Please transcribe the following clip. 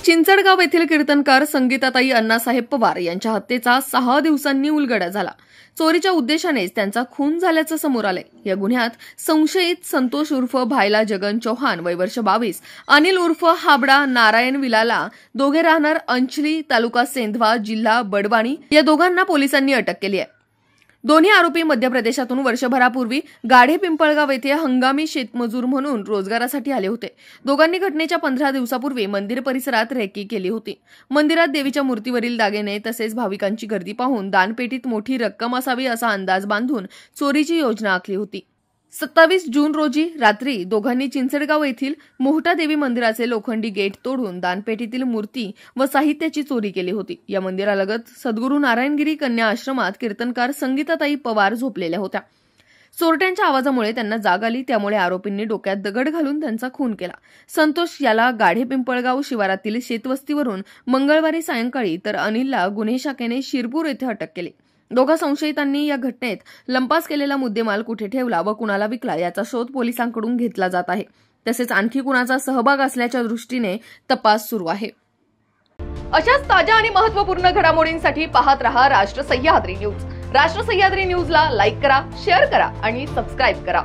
चिंचडगाव येथील कीर्तनकार संगीताताई अण्णासाहेब पवार यांच्या हत्येचा 6 दिवसांनी उलगडा झाला। चोरीच्या उद्देशानेच त्यांचा खून झाल्याचं समोर आलंय। या गुन्ह्यात संशयित संतोष उर्फ भायला जगन चौहान वय वर्ष 22, अनिल उर्फ हाबडा नारायण विलाला दोघे राहणार अंचली तालुका सेंधवा जिल्हा बडवानी या दोघांना पोलिसांनी अटक केली आहे। दोन्ही आरोपी मध्य प्रदेशातून वर्षभरापूर्वी गाढे पिंपळगाव येथे हंगामी शेतमजूर म्हणून रोजगारासाठी आले होते। दोघांनी घटनेच्या 15 दिवसापूर्वी मंदिर परिसरात रेकी केली होती। मंदिरात देवीच्या मूर्तीवरील दागिने तसेच भाविकांची गर्दी पाहून दानपेटीत मोठी रक्कम असावी असा अंदाज बांधून चोरीची योजना आखली होती। 27 जून रोजी रात्री दोघांनी चिंचडगाव येथील मोहटा देवी मंदिराचे लोखंडी गेट तोडून दानपेटीतील मूर्ती व साहित्याची चोरी केली होती। या मंदिरालगत सद्गुरू नारायणगिरी कन्या आश्रमात कीर्तनकार संगीताताई पवार झोपलेल्या होत्या। चोरट्यांच्या आवाजामुळे त्यांना जाग आली, त्यामुळे आरोपींनी डोक्यात दगड घालून त्यांचा खून केला। संतोष याला गाढे पिंपळगाव शिवारातील शेतवस्तीवरून मंगळवारी सायंकाळी तर अनिलला गुन्हे शाखेने शिरपूर येथे अटक केली। दोघा संशयितांनी या घटनेत लंपास केलेला मुद्देमाल कुठे ठेवला व कुणाला विकला याचा शोध पोलिसांकडून घेतला जात आहे। तसेच आणखी कुणाचा सहभाग असल्याच्या दृष्टीने तपास सुरू आहे। अशाच ताज्या आणि महत्त्वपूर्ण घडामोडींसाठी पाहत रहा राष्ट्र सह्याद्री न्यूज। राष्ट्र सह्याद्री न्यूजला लाईक करा, शेअर करा आणि सबस्क्राईब करा।